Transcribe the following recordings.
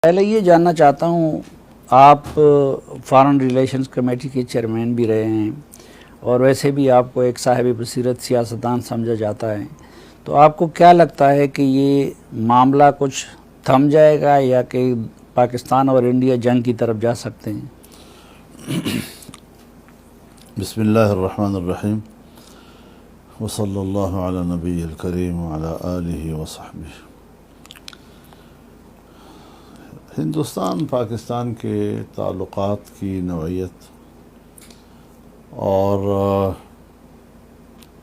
پہلے یہ جاننا چاہتا ہوں، آپ فارن ریلیشنز کمیٹی کے چیئرمین بھی رہے ہیں اور ویسے بھی آپ کو ایک صاحب بصیرت سیاستدان سمجھا جاتا ہے، تو آپ کو کیا لگتا ہے کہ یہ معاملہ کچھ تھم جائے گا یا کہ پاکستان اور انڈیا جنگ کی طرف جا سکتے ہیں؟ بسم اللہ الرحمن الرحیم وصلی اللہ علی نبی الکریم وعلی آلہ وصحبہ۔ ہندوستان پاکستان کے تعلقات کی نوعیت اور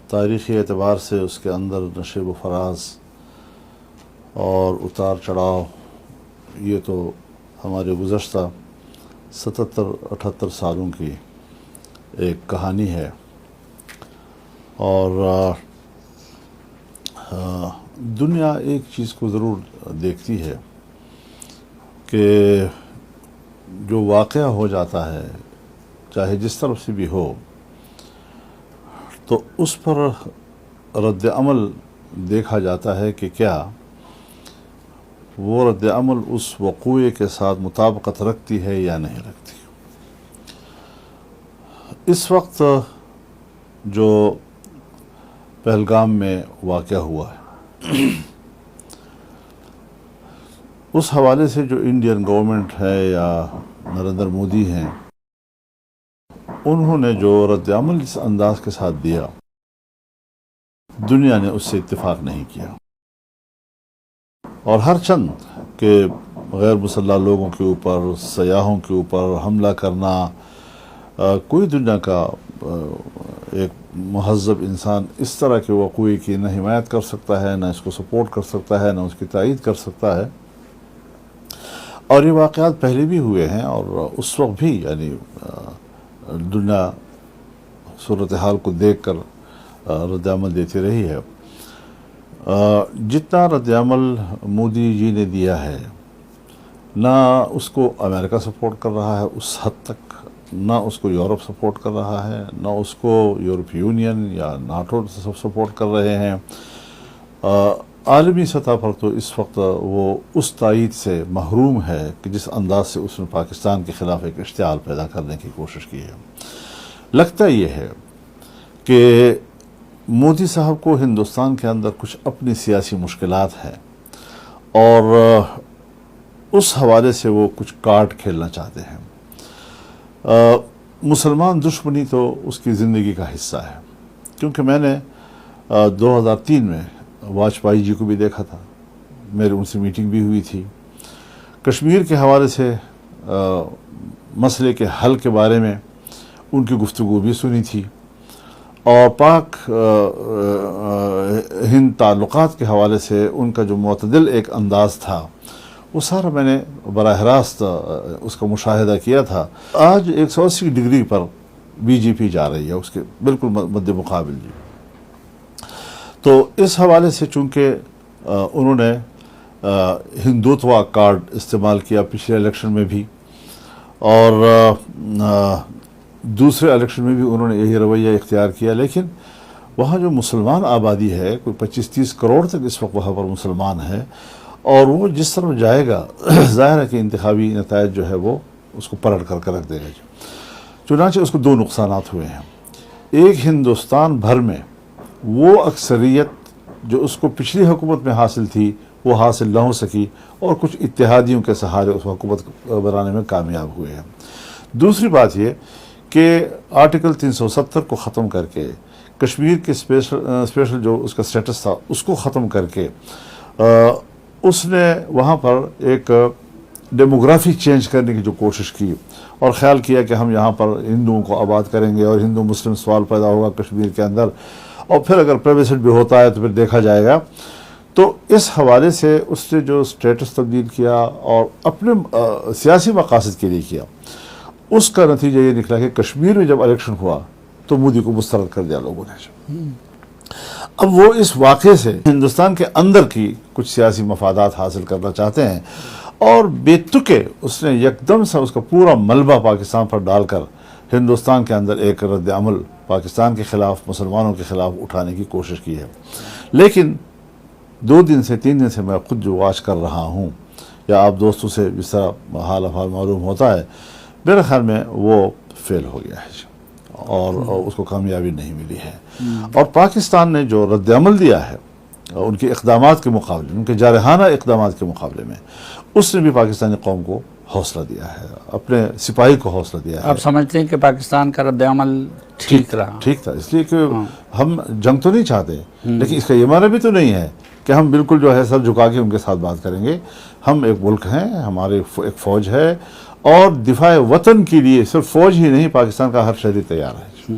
تاریخی اعتبار سے اس کے اندر نشیب و فراز اور اتار چڑھاؤ، یہ تو ہمارے گزشتہ 77-78 سالوں کی ایک کہانی ہے، اور دنیا ایک چیز کو ضرور دیکھتی ہے کہ جو واقعہ ہو جاتا ہے چاہے جس طرف سے بھی ہو، تو اس پر رد عمل دیکھا جاتا ہے کہ کیا وہ رد عمل اس وقوعے کے ساتھ مطابقت رکھتی ہے یا نہیں رکھتی۔ اس وقت جو پہلگام میں واقعہ ہوا ہے، اس حوالے سے جو انڈین گورنمنٹ ہے یا نریندر مودی ہیں، انہوں نے جو رد عمل اس انداز کے ساتھ دیا، دنیا نے اس سے اتفاق نہیں کیا، اور ہر چند کہ غیر مسلح لوگوں کے اوپر، سیاحوں کے اوپر حملہ کرنا، کوئی دنیا کا ایک مہذب انسان اس طرح کے وقوعے کی نہ حمایت کر سکتا ہے، نہ اس کو سپورٹ کر سکتا ہے، نہ اس کی تائید کر سکتا ہے۔ اور یہ واقعات پہلے بھی ہوئے ہیں، اور اس وقت بھی یعنی دنیا صورتحال کو دیکھ کر رد عمل دیتی رہی ہے۔ جتنا رد عمل مودی جی نے دیا ہے، نہ اس کو امریکہ سپورٹ کر رہا ہے اس حد تک، نہ اس کو یورپ سپورٹ کر رہا ہے، نہ اس کو یورپی یونین یا ناٹو سپورٹ کر رہے ہیں۔ عالمی سطح پر تو اس وقت وہ اس تائید سے محروم ہے کہ جس انداز سے اس نے پاکستان کے خلاف ایک اشتعال پیدا کرنے کی کوشش کی ہے۔ لگتا یہ ہے کہ مودی صاحب کو ہندوستان کے اندر کچھ اپنی سیاسی مشکلات ہیں، اور اس حوالے سے وہ کچھ کارڈ کھیلنا چاہتے ہیں۔ مسلمان دشمنی تو اس کی زندگی کا حصہ ہے، کیونکہ میں نے 2003 میں واجپئی جی کو بھی دیکھا تھا، میری ان سے میٹنگ بھی ہوئی تھی، کشمیر کے حوالے سے مسئلے کے حل کے بارے میں ان کی گفتگو بھی سنی تھی، اور پاک ہند تعلقات کے حوالے سے ان کا جو معتدل ایک انداز تھا، وہ سارا میں نے براہ راست اس کا مشاہدہ کیا تھا۔ آج 180 ڈگری پر بی جے پی جا رہی ہے، اس کے بالکل مد مقابل جی۔ تو اس حوالے سے چونکہ انہوں نے ہندوتوا کارڈ استعمال کیا پچھلے الیکشن میں بھی، اور دوسرے الیکشن میں بھی انہوں نے یہی رویہ اختیار کیا، لیکن وہاں جو مسلمان آبادی ہے، کوئی 25-30 کروڑ تک اس وقت وہاں پر مسلمان ہے، اور وہ جس طرف جائے گا ظاہر ہے کہ انتخابی نتائج جو ہے وہ اس کو پلٹ کر رکھ دے گا۔ چنانچہ اس کو دو نقصانات ہوئے ہیں۔ ایک، ہندوستان بھر میں وہ اکثریت جو اس کو پچھلی حکومت میں حاصل تھی وہ حاصل نہ ہو سکی، اور کچھ اتحادیوں کے سہارے اس حکومت بنانے میں کامیاب ہوئے ہیں۔ دوسری بات یہ کہ آرٹیکل 370 کو ختم کر کے، کشمیر کے اسپیشل جو اس کا سٹیٹس تھا اس کو ختم کر کے، اس نے وہاں پر ایک ڈیموگرافی چینج کرنے کی جو کوشش کی، اور خیال کیا کہ ہم یہاں پر ہندوؤں کو آباد کریں گے اور ہندو مسلم سوال پیدا ہوگا کشمیر کے اندر، اور پھر اگر پریویسٹ بھی ہوتا ہے تو پھر دیکھا جائے گا۔ تو اس حوالے سے اس نے جو سٹیٹس تبدیل کیا اور اپنے سیاسی مقاصد کے لیے کیا، اس کا نتیجہ یہ نکلا کہ کشمیر میں جب الیکشن ہوا تو مودی کو مسترد کر دیا لوگوں نے۔ اب وہ اس واقعے سے ہندوستان کے اندر کی کچھ سیاسی مفادات حاصل کرنا چاہتے ہیں، اور بے تکے اس نے یکدم سے اس کا پورا ملبہ پاکستان پر ڈال کر ہندوستان کے اندر ایک رد عمل پاکستان کے خلاف، مسلمانوں کے خلاف اٹھانے کی کوشش کی ہے۔ لیکن 2 دن سے 3 دن سے میں خود جو واچ کر رہا ہوں یا آپ دوستوں سے جس طرح حال احوال معلوم ہوتا ہے، میرے خیال میں وہ فیل ہو گیا ہے اور اس کو کامیابی نہیں ملی ہے. اور پاکستان نے جو رد عمل دیا ہے ان کے اقدامات کے مقابلے، ان کے جارحانہ اقدامات کے مقابلے میں، اس نے بھی پاکستانی قوم کو حوصلہ دیا ہے، اپنے سپاہی کو حوصلہ دیا ہے. آپ سمجھتے ہیں کہ پاکستان کا رد عمل ٹھیک رہا؟ ٹھیک تھا، اس لیے کہ ہم جنگ تو نہیں چاہتے، لیکن اس کا یہ معنی بھی تو نہیں ہے کہ ہم بالکل جو ہے سر جھکا کے ان کے ساتھ بات کریں گے. ہم ایک ملک ہیں، ہمارے ایک فوج ہے، اور دفاع وطن کے لیے صرف فوج ہی نہیں، پاکستان کا ہر شہری تیار ہے.